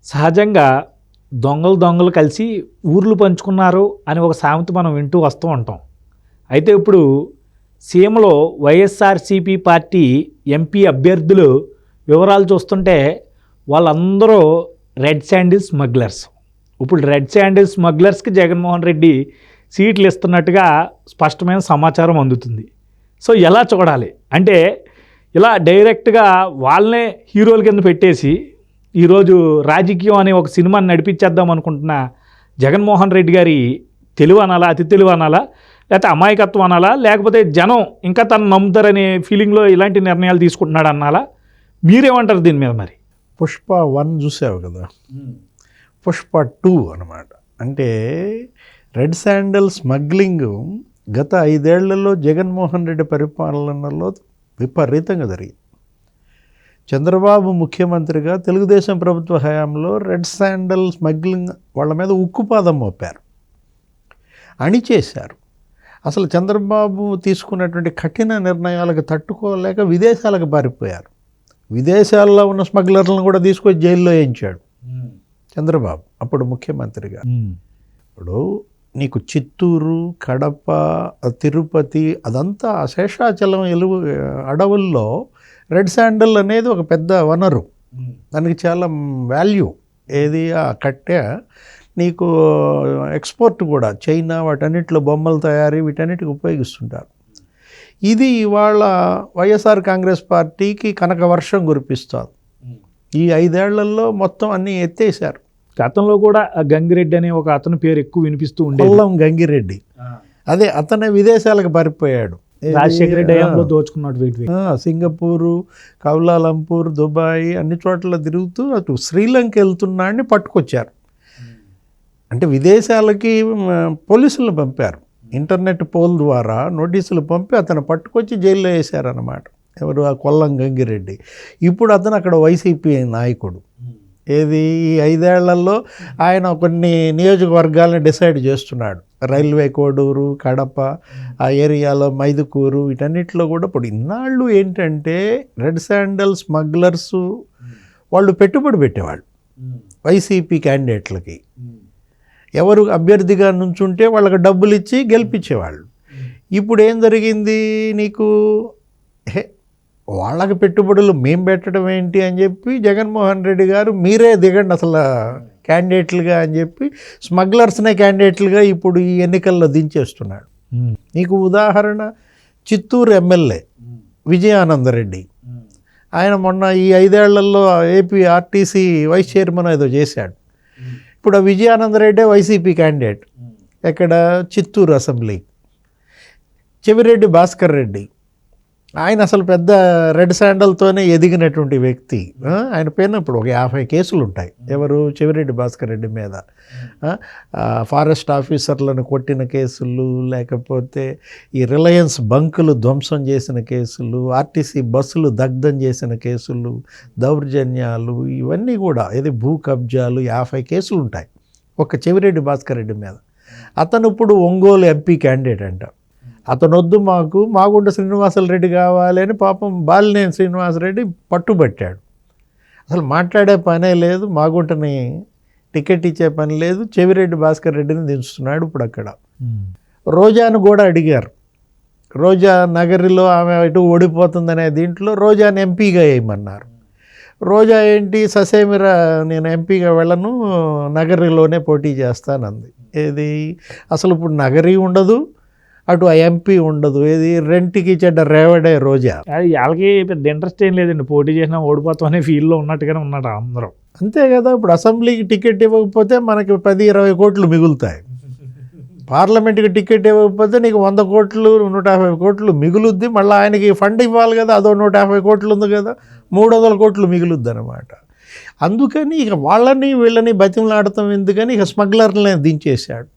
సహజంగా దొంగలు కలిసి ఊర్లు పంచుకున్నారు అని ఒక సామెత మనం వింటూ వస్తూ ఉంటాం. అయితే ఇప్పుడు సీమలో వైఎస్ఆర్సీపీ పార్టీ ఎంపీ అభ్యర్థులు వివరాలు చూస్తుంటే వాళ్ళందరూ రెడ్ శాండిల్ స్మగ్లర్స్. ఇప్పుడు రెడ్ శాండిల్ స్మగ్లర్స్కి జగన్మోహన్ రెడ్డి సీట్లు ఇస్తున్నట్టుగా స్పష్టమైన సమాచారం అందుతుంది. సో ఎలా చూడాలి అంటే, ఇలా డైరెక్ట్గా వాళ్ళనే హీరోల కింద పెట్టేసి ఈరోజు రాజకీయం అనే ఒక సినిమాని నడిపించేద్దాం అనుకుంటున్న జగన్మోహన్ రెడ్డి గారి తెలివి అనాలా, అతి తెలివి అనాలా, లేకపోతే అమాయకత్వం అనాలా, లేకపోతే జనం ఇంకా తను నమ్ముతారనే ఫీలింగ్లో ఇలాంటి నిర్ణయాలు తీసుకుంటున్నాడు అనాలా? మీరేమంటారు దీని మీద? మరి పుష్ప 1 చూసావు కదా, పుష్ప 2 అనమాట. అంటే రెడ్ శాండల్ స్మగ్లింగ్ గత 5 ఏళ్లలో జగన్మోహన్ రెడ్డి పరిపాలనలో విపరీతంగా జరిగింది. చంద్రబాబు ముఖ్యమంత్రిగా తెలుగుదేశం ప్రభుత్వ హయాంలో రెడ్ శాండల్ స్మగ్లింగ్ వాళ్ళ మీద ఉక్కుపాదం మోపారు, అణిచేశారు. అసలు చంద్రబాబు తీసుకున్నటువంటి కఠిన నిర్ణయాలకు తట్టుకోలేక విదేశాలకు పారిపోయారు. విదేశాల్లో ఉన్న స్మగ్లర్లను కూడా తీసుకొచ్చి జైల్లో వేయించాడు చంద్రబాబు అప్పుడు ముఖ్యమంత్రిగా. ఇప్పుడు నీకు చిత్తూరు, కడప, తిరుపతి అదంతా శేషాచలం అడవుల్లో రెడ్ శాండల్ అనేది ఒక పెద్ద వనరు, దానికి చాలా వాల్యూ. ఏది ఆ కట్టె నీకు ఎక్స్పోర్ట్ కూడా చైనా వాటన్నిటిలో బొమ్మల తయారీ వీటన్నిటికి ఉపయోగిస్తుంటారు. ఇది ఇవాళ వైఎస్ఆర్ కాంగ్రెస్ పార్టీకి కనక వర్షం కురిపిస్తారు. ఈ 5 ఏళ్లలో మొత్తం అన్నీ ఎత్తేసారు. గతంలో కూడా గంగిరెడ్డి అనే ఒక అతని పేరు ఎక్కువ వినిపిస్తూ ఉండేది, కొల్లం గంగిరెడ్డి. అదే అతనే విదేశాలకు పారిపోయాడు, రాజశేఖర రెడ్డి హయాంలో దోచుకున్నాడు. సింగపూరు, కౌలాలంపూర్, దుబాయ్ అన్ని చోట్ల తిరుగుతూ అటు శ్రీలంక వెళ్తున్నాడిని పట్టుకొచ్చారు. అంటే విదేశాలకి పోలీసులను పంపారు, ఇంటర్నెట్ పోల్ ద్వారా నోటీసులు పంపి అతను పట్టుకొచ్చి జైల్లో వేశారన్నమాట. ఎవరు? ఆ కొల్లం గంగిరెడ్డి. ఇప్పుడు అతను అక్కడ వైసీపీ నాయకుడు. ఏది ఈ 5 ఏళ్లలో ఆయన కొన్ని నియోజకవర్గాలను డిసైడ్ చేస్తున్నాడు. రైల్వే కోడూరు, కడప, ఆ ఏరియాలో మైదుకూరు, వీటన్నిటిలో కూడా ఇప్పుడు ఇన్నాళ్ళు ఏంటంటే రెడ్ శాండల్ స్మగ్లర్సు వాళ్ళు పెట్టుబడి పెట్టేవాళ్ళు వైసీపీ క్యాండిడేట్లకి. ఎవరు అభ్యర్థిగా నుంచుంటే వాళ్ళకి డబ్బులు ఇచ్చి గెలిపించేవాళ్ళు. ఇప్పుడు ఏం జరిగింది, నీకు వాళ్ళకి పెట్టుబడులు మేం పెట్టడం ఏంటి అని చెప్పి జగన్మోహన్ రెడ్డి గారు మీరే దిగండి అసలు క్యాండిడేట్లుగా అని చెప్పి స్మగ్లర్స్నే క్యాండిడేట్లుగా ఇప్పుడు ఈ ఎన్నికల్లో దించేస్తున్నాడు. నీకు ఉదాహరణ చిత్తూరు ఎమ్మెల్యే విజయానందరెడ్డి. ఆయన మొన్న ఈ 5 ఏళ్లలో ఏపీ ఆర్టీసీ వైస్ చైర్మన్ ఏదో చేశాడు. ఇప్పుడు ఆ విజయానందరెడ్డే వైసీపీ క్యాండిడేట్ ఎక్కడ? చిత్తూరు అసెంబ్లీ. చెవిరెడ్డి భాస్కర్ రెడ్డి, ఆయన అసలు పెద్ద రెడ్ శాండల్తోనే ఎదిగినటువంటి వ్యక్తి. ఆయన పైన ఇప్పుడు ఒక 50 కేసులు ఉంటాయి. ఎవరు? చెవిరెడ్డి భాస్కర్ రెడ్డి మీద. ఫారెస్ట్ ఆఫీసర్లను కొట్టిన కేసులు, లేకపోతే ఈ రిలయన్స్ బంకులు ధ్వంసం చేసిన కేసులు, ఆర్టీసీ బస్సులు దగ్ధం చేసిన కేసులు, దౌర్జన్యాలు, ఇవన్నీ కూడా ఏది భూ కబ్జాలు 50 కేసులు ఉంటాయి ఒక చెవిరెడ్డి భాస్కర్ రెడ్డి మీద. అతను ఇప్పుడు ఒంగోలు ఎంపీ క్యాండిడేట్ అంట. అతను వద్దు, మాకు మాగుంట శ్రీనివాసరెడ్డి కావాలి అని పాపం బాలినేని శ్రీనివాసరెడ్డి పట్టుబట్టాడు. అసలు మాట్లాడే పనే లేదు, మాగుంటని టికెట్ ఇచ్చే పని లేదు, చెవిరెడ్డి భాస్కర్ రెడ్డిని దించుతున్నాడు ఇప్పుడు అక్కడ. రోజాను కూడా అడిగారు, రోజా నగరిలో ఆమె ఇటు ఓడిపోతుందనే దీంట్లో రోజాను ఎంపీగా వేయమన్నారు. రోజా ఏంటి, ససేమిరా నేను ఎంపీగా వెళ్ళను, నగరిలోనే పోటీ చేస్తానంది. ఏది అసలు ఇప్పుడు నగరి ఉండదు, అటు ఆ ఎంపీ ఉండదు. ఏది రెంట్కి చెడ్డ రేవడే రోజా. వాళ్ళకి పెద్ద ఇంట్రెస్ట్ ఏం లేదండి, పోటీ చేసినా ఓడిపోతాం అనే ఫీల్డ్లో ఉన్నట్టుగానే ఉన్నాడు అందరూ. అంతే కదా, ఇప్పుడు అసెంబ్లీకి టికెట్ ఇవ్వకపోతే మనకి 10-20 కోట్లు మిగులుతాయి. పార్లమెంట్కి టికెట్ ఇవ్వకపోతే నీకు 100 కోట్లు 150 కోట్లు మిగులుద్ది. మళ్ళీ ఆయనకి ఫండ్ ఇవ్వాలి కదా, అదో 150 కోట్లు ఉంది కదా, 300 కోట్లు మిగులుద్ది అనమాట. అందుకని ఇక వాళ్ళని వీళ్ళని బతిమలాడతాం ఎందుకని ఇక స్మగ్లర్లనే దించేశాడు.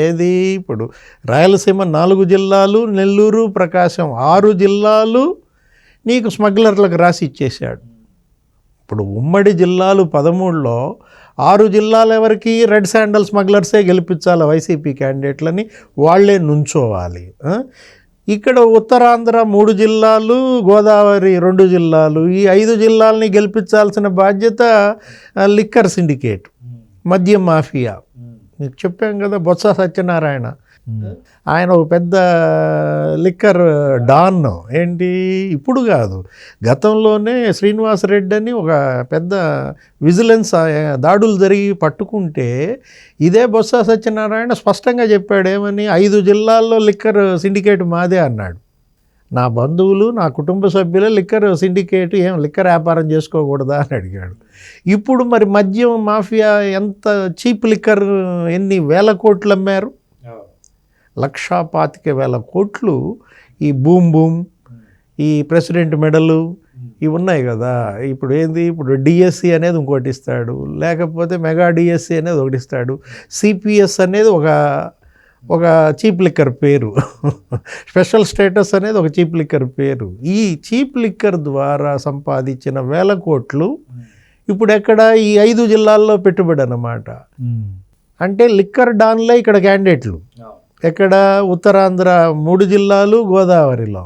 ఏది ఇప్పుడు రాయలసీమ 4 జిల్లాలు, నెల్లూరు, ప్రకాశం 6 జిల్లాలు నీకు స్మగ్లర్లకు రాసి ఇచ్చేశాడు. ఇప్పుడు ఉమ్మడి జిల్లాలు 13లో 6 జిల్లాల ఎవరికి రెడ్ శాండల్ స్మగ్లర్సే గెలిపించాలి వైసీపీ క్యాండిడేట్లని, వాళ్ళే నుంచోవాలి. ఇక్కడ ఉత్తరాంధ్ర 3 జిల్లాలు, గోదావరి 2 జిల్లాలు, ఈ 5 జిల్లాలని గెలిపించాల్సిన బాధ్యత లిక్కర్ సిండికేట్, మద్యం మాఫియా. మీకు చెప్పాం కదా, బొత్స సత్యనారాయణ ఆయన ఒక పెద్ద లిక్కర్ డాన్. ఏంటి ఇప్పుడు కాదు, గతంలోనే శ్రీనివాసరెడ్డి అని ఒక పెద్ద విజిలెన్స్ దాడులు జరిగి పట్టుకుంటే ఇదే బొత్స సత్యనారాయణ స్పష్టంగా చెప్పాడు. ఏమని? 5 జిల్లాల్లో లిక్కర్ సిండికేట్ మాదే అన్నాడు. నా బంధువులు, నా కుటుంబ సభ్యులే లిక్కర్ సిండికేట్, ఏం లిక్కర్ వ్యాపారం చేసుకోకూడదా అని అడిగాడు. ఇప్పుడు మరి మద్యం మాఫియా ఎంత చీప్ లిక్కర్, ఎన్ని వేల కోట్లు అమ్మారు? 1,25,000 కోట్లు. ఈ బూమ్ బూమ్, ఈ ప్రెసిడెంట్ మెడలు ఇవి ఉన్నాయి కదా. ఇప్పుడు ఏంది, ఇప్పుడు డిఎస్సి అనేది ఇంకోటి ఇస్తాడు, లేకపోతే మెగా డిఎస్సి అనేది ఒకటి ఇస్తాడు, సిపిఎస్ అనేది ఒక చీప్ లిక్కర్ పేరు, స్పెషల్ స్టేటస్ అనేది ఒక చీప్ లిక్కర్ పేరు. ఈ చీప్ లిక్కర్ ద్వారా సంపాదించిన వేల కోట్లు ఇప్పుడు ఎక్కడ? ఈ 5 జిల్లాల్లో పెట్టుబడి అన్నమాట. అంటే లిక్కర్ డాన్లే ఇక్కడ క్యాండిడేట్లు. ఎక్కడ? ఉత్తరాంధ్ర 3 జిల్లాలు, గోదావరిలో.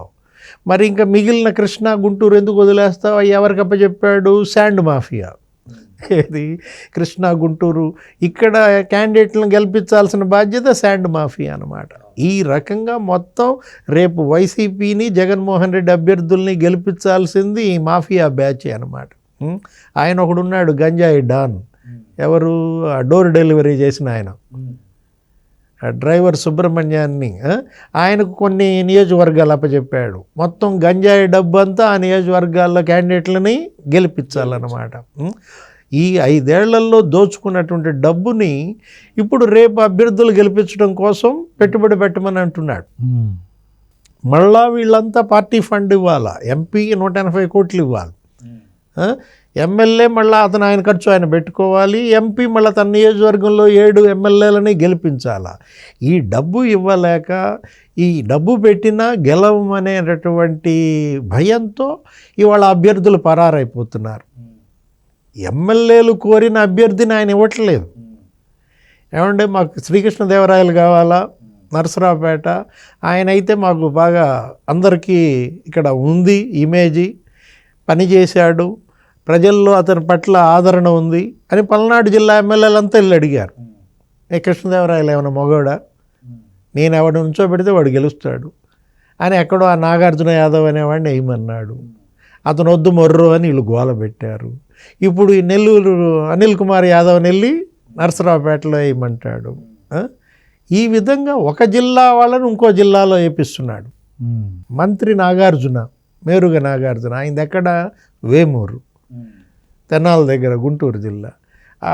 మరి ఇంకా మిగిలిన కృష్ణా, గుంటూరు ఎందుకు వదిలేస్తావు? ఎవరికి అప్పచెప్పాడు? Sand mafia. ఏది? కృష్ణా, గుంటూరు, ఇక్కడ క్యాండిడేట్లను గెలిపించాల్సిన బాధ్యత శాండ్ మాఫియా అన్నమాట. ఈ రకంగా మొత్తం రేపు వైసీపీని, జగన్మోహన్ రెడ్డి అభ్యర్థుల్ని గెలిపించాల్సింది ఈ మాఫియా బ్యాచ్ అన్నమాట. ఆయన ఒకడున్నాడు, గంజాయి డాన్. ఎవరు? డోర్ డెలివరీ చేసిన ఆయన, డ్రైవర్ సుబ్రహ్మణ్యాన్ని. ఆయనకు కొన్ని నియోజకవర్గాలు అప్పచెప్పాడు. మొత్తం గంజాయి డబ్బు అంతా ఆ నియోజకవర్గాల్లో క్యాండిడేట్లని గెలిపించాలన్నమాట. ఈ 5 ఏళ్లలో దోచుకున్నటువంటి డబ్బుని ఇప్పుడు రేపు అభ్యర్థులు గెలిపించడం కోసం పెట్టుబడి పెట్టమని అంటున్నాడు. మళ్ళా వీళ్ళంతా పార్టీ ఫండ్ ఇవ్వాలా, ఎంపీకి 180 కోట్లు ఇవ్వాలి, ఎమ్మెల్యే మళ్ళీ ఆయన ఖర్చు ఆయన పెట్టుకోవాలి, ఎంపీ మళ్ళీ తన నియోజకవర్గంలో 7 ఎమ్మెల్యేలని గెలిపించాలా. ఈ డబ్బు ఇవ్వలేక, ఈ డబ్బు పెట్టినా గెలవమనేటటువంటి భయంతో ఇవాళ అభ్యర్థులు పరారైపోతున్నారు. ఎమ్మెల్యేలు కోరిన అభ్యర్థిని ఆయన ఇవ్వట్లేదు. ఏమంటే మాకు శ్రీకృష్ణదేవరాయలు కావాలా, నరసరావుపేట, ఆయన అయితే మాకు బాగా అందరికీ ఇక్కడ ఉంది ఇమేజీ, పనిచేశాడు, ప్రజల్లో అతని పట్ల ఆదరణ ఉంది అని పల్నాడు జిల్లా ఎమ్మెల్యేలంతా వెళ్ళి అడిగారు. కృష్ణదేవరాయలు ఏమైనా మగోడా, నేను ఎవడు నుంచో పెడితే వాడు గెలుస్తాడు అని ఎక్కడో ఆ నాగార్జున యాదవ్ అనేవాడిని వేయమన్నాడు. అతను వద్దు మొర్రు అని వీళ్ళు గోల పెట్టారు. ఇప్పుడు ఈ నెల్లూరు అనిల్ కుమార్ యాదవ్ని వెళ్ళి నరసరావుపేటలో వేయమంటాడు. ఈ విధంగా ఒక జిల్లా వాళ్ళని ఇంకో జిల్లాలో వేపిస్తున్నాడు. మంత్రి నాగార్జున, మేరుగ నాగార్జున, ఆయన ఎక్కడ? వేమూరు, తెనాల దగ్గర, గుంటూరు జిల్లా.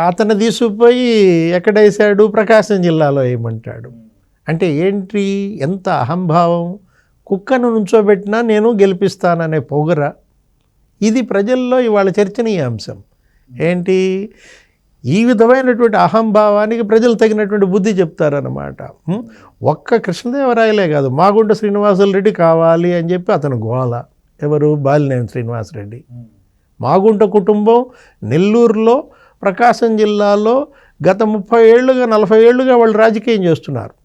అతను తీసుకుపోయి ఎక్కడ వేసాడు? ప్రకాశం జిల్లాలో వేయమంటాడు. అంటే ఏంటి, ఎంత అహంభావం! కుక్కను నుంచోబెట్టినా నేను గెలిపిస్తాననే పొగర. ఇది ప్రజల్లో ఇవాళ చర్చనీయాంశం. ఏంటి, ఈ విధమైనటువంటి అహంభావానికి ప్రజలు తగినటువంటి బుద్ధి చెప్తారన్నమాట. ఒక్క కృష్ణదేవరాయలే కాదు, మాగుంట శ్రీనివాసులరెడ్డి కావాలి అని చెప్పి అతను గోల. ఎవరు? బాలినేని శ్రీనివాసరెడ్డి. మాగుంట కుటుంబం నెల్లూరులో, ప్రకాశం జిల్లాలో గత 30 ఏళ్ళుగా 40 ఏళ్ళుగా వాళ్ళు రాజకీయం చేస్తున్నారు.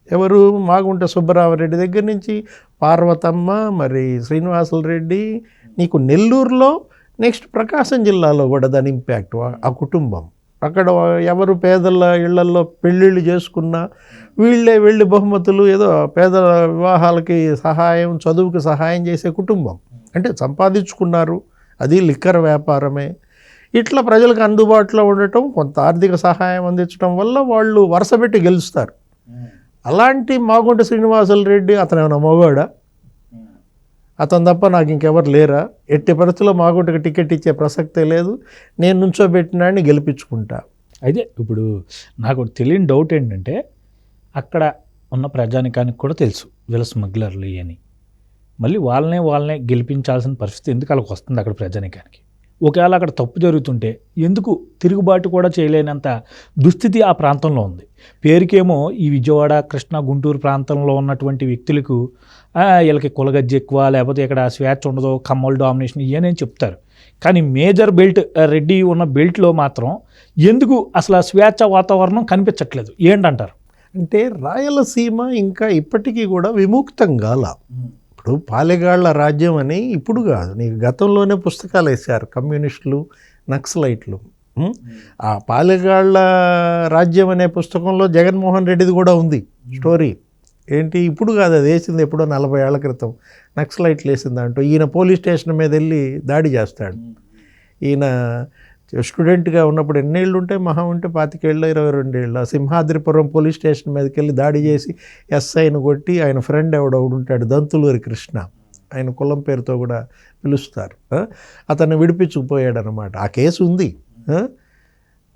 ఎవరు? మాగుంట సుబ్బరామరెడ్డి దగ్గర నుంచి పార్వతమ్మ, మరి శ్రీనివాసులరెడ్డి. నీకు నెల్లూరులో, నెక్స్ట్ ప్రకాశం జిల్లాలో కూడా దాని ఇంపాక్ట్. ఆ కుటుంబం అక్కడ ఎవరు పేదల ఇళ్లల్లో పెళ్ళిళ్ళు చేసుకున్నా వీళ్ళే వెళ్ళి బహుమతులు, ఏదో పేదల వివాహాలకి సహాయం, చదువుకి సహాయం చేసే కుటుంబం. అంటే సంపాదించుకున్నారు, అది లిక్కర్ వ్యాపారమే. ఇట్లా ప్రజలకు అందుబాటులో ఉండటం, కొంత ఆర్థిక సహాయం అందించడం వల్ల వాళ్ళు వరుసపెట్టి గెలుస్తారు. అలాంటి మాగుంట శ్రీనివాసులరెడ్డి అతను ఏమైనా మగవాడా? అతను తప్ప నాకు ఇంకెవరు లేరా? ఎట్టి పరిస్థితుల్లో మాగుంటకి టికెట్ ఇచ్చే ప్రసక్తే లేదు, నేను నుంచోబెట్టినాడిని గెలిపించుకుంటా. అయితే ఇప్పుడు నాకు తెలియని డౌట్ ఏంటంటే, అక్కడ ఉన్న ప్రజానికానికి కూడా తెలుసు వీళ్ళ స్మగ్లర్లు అని, మళ్ళీ వాళ్ళనే గెలిపించాల్సిన పరిస్థితి ఎందుకు వాళ్ళకి వస్తుంది అక్కడ ప్రజానికానికి? ఒకవేళ అక్కడ తప్పు జరుగుతుంటే ఎందుకు తిరుగుబాటు కూడా చేయలేనంత దుస్థితి ఆ ప్రాంతంలో ఉంది. పేరుకేమో ఈ విజయవాడ, కృష్ణా, గుంటూరు ప్రాంతంలో ఉన్నటువంటి వ్యక్తులకు వీళ్ళకి కులగజ్జి ఎక్కువ, లేకపోతే ఇక్కడ స్వేచ్ఛ ఉండదు, కమ్మల్ డామినేషన్ ఇవన్నీ చెప్తారు. కానీ మేజర్ బెల్ట్, రెడ్డి ఉన్న బెల్ట్లో మాత్రం ఎందుకు అసలు స్వేచ్ఛ వాతావరణం కనిపించట్లేదు? ఏంటంటారు? అంటే రాయలసీమ ఇంకా ఇప్పటికీ కూడా విముక్తం కాల. ఇప్పుడు పాలెగాళ్ల రాజ్యం అని ఇప్పుడు కాదు, నీకు గతంలోనే పుస్తకాలు వేశారు కమ్యూనిస్టులు, నక్సలైట్లు. ఆ పాలెగాళ్ల రాజ్యం అనే పుస్తకంలో జగన్మోహన్ రెడ్డిది కూడా ఉంది స్టోరీ. ఏంటి ఇప్పుడు కాదు, అది వేసింది ఎప్పుడో 40 ఏళ్ల క్రితం. నక్సలైట్లు వేసింది అంటూ ఈయన పోలీస్ స్టేషన్ మీద వెళ్ళి దాడి చేస్తాడు. ఈయన స్టూడెంట్గా ఉన్నప్పుడు ఎన్నేళ్ళు ఉంటాయి, మహా ఉంటే 25 ఏళ్ళు 22 ఏళ్ళు. సింహాద్రిపురం పోలీస్ స్టేషన్ మీదకి వెళ్ళి దాడి చేసి ఎస్ఐను కొట్టి, ఆయన ఫ్రెండ్ ఎవడొకడు ఉంటాడు దంతులూరి కృష్ణ, ఆయన కులం పేరుతో కూడా పిలుస్తారు, అతన్ని విడిపించుకుపోయాడు అనమాట. ఆ కేసు ఉంది.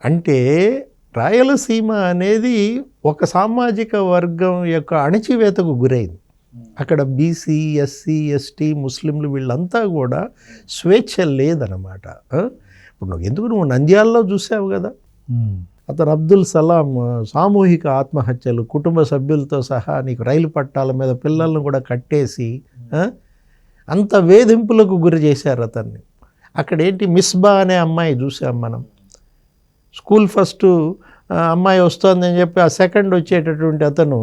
అంటే రాయలసీమ అనేది ఒక సామాజిక వర్గం యొక్క అణచివేతకు గురైంది. అక్కడ బీసీ, ఎస్సీ, ఎస్టీ, ముస్లింలు వీళ్ళంతా కూడా స్వేచ్ఛ లేదనమాట. ఇప్పుడు నువ్వు నంద్యాలలో చూసావు కదా, అతను అబ్దుల్ సలాం సామూహిక ఆత్మహత్యలు, కుటుంబ సభ్యులతో సహా నీకు రైలు పట్టాల మీద పిల్లలను కూడా కట్టేసి అంత వేధింపులకు గురి చేశారు అతన్ని. అక్కడ ఏంటి, మిస్బా అనే అమ్మాయి చూసాం మనం, స్కూల్ ఫస్ట్ అమ్మాయి వస్తుందని చెప్పి ఆ సెకండ్ వచ్చేటటువంటి అతను,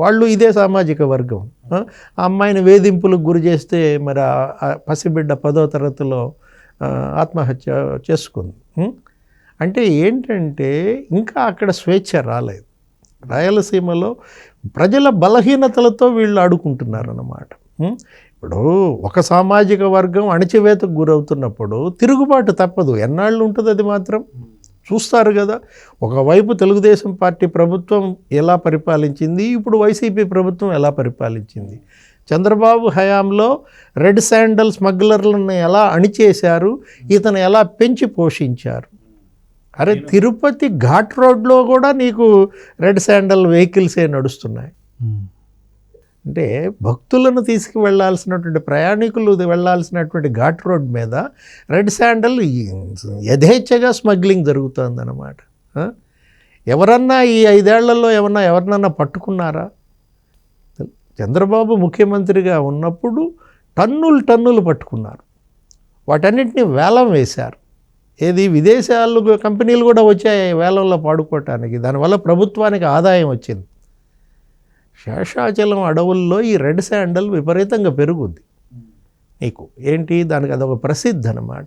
వాళ్ళు ఇదే సామాజిక వర్గం. ఆ అమ్మాయిని వేధింపులకు గురి చేస్తే మరి ఆ పసిబిడ్డ 10వ తరగతిలో ఆత్మహత్య చేసుకుంది. అంటే ఏంటంటే ఇంకా అక్కడ స్వేచ్ఛ రాలేదు. రాయలసీమలో ప్రజల బలహీనతలతో వీళ్ళు ఆడుకుంటున్నారు అన్నమాట. ఇప్పుడు ఒక సామాజిక వర్గం అణచివేతకు గురవుతున్నప్పుడు తిరుగుబాటు తప్పదు, ఎన్నాళ్ళు ఉంటుంది అది మాత్రం చూస్తారు కదా. ఒకవైపు తెలుగుదేశం పార్టీ ప్రభుత్వం ఎలా పరిపాలించింది, ఇప్పుడు వైసీపీ ప్రభుత్వం ఎలా పరిపాలించింది. చంద్రబాబు హయాంలో రెడ్ శాండల్ స్మగ్లర్లను ఎలా అణిచేశారు, ఇతను ఎలా పెంచి పోషించారు. అరే తిరుపతి ఘాట్ రోడ్లో కూడా నీకు రెడ్ శాండల్ వెహికల్సే నడుస్తున్నాయి. అంటే భక్తులను తీసుకువెళ్లాల్సినటువంటి, ప్రయాణికులు వెళ్ళాల్సినటువంటి ఘాట్ రోడ్ మీద రెడ్ శాండల్ యథేచ్ఛగా స్మగ్లింగ్ జరుగుతుందన్నమాట. ఎవరన్నా ఈ 5 ఏళ్లలో ఎవరినన్నా పట్టుకున్నారా? చంద్రబాబు ముఖ్యమంత్రిగా ఉన్నప్పుడు టన్నులు పట్టుకున్నారు, వాటన్నిటిని వేలం వేశారు. ఏది విదేశాలు కంపెనీలు కూడా వచ్చాయి వేలంలో పాడుకోవటానికి, దానివల్ల ప్రభుత్వానికి ఆదాయం వచ్చింది. శేషాచలం అడవుల్లో ఈ రెడ్ శాండల్ విపరీతంగా పెరుగుద్ది. నీకు ఏంటి, దానికి అదొక ప్రసిద్ధి అన్నమాట.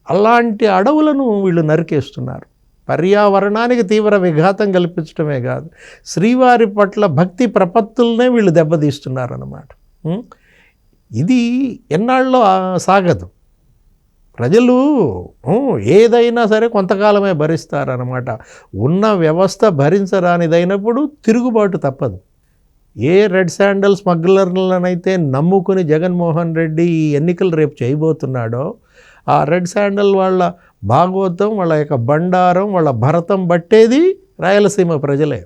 అలాంటి అడవులను వీళ్ళు నరికేస్తున్నారు. పర్యావరణానికి తీవ్ర విఘాతం కల్పించడమే కాదు, శ్రీవారి పట్ల భక్తి ప్రపత్తులనే వీళ్ళు దెబ్బతీస్తున్నారన్నమాట. ఇది ఎన్నాళ్ళలో సాగదు. ప్రజలు ఏదైనా సరే కొంతకాలమే భరిస్తారన్నమాట. ఉన్న వ్యవస్థ భరించరానిదైనప్పుడు తిరుగుబాటు తప్పదు. ఏ రెడ్ శాండల్ స్మగ్లర్లనైతే నమ్ముకుని జగన్మోహన్ రెడ్డి ఈ ఎన్నికలు రేపు చేయబోతున్నాడో, ఆ రెడ్ శాండల్ వాళ్ళ భాగవతం, వాళ్ళ యొక్క బండారం, వాళ్ళ భరతం బట్టేది రాయలసీమ ప్రజలే.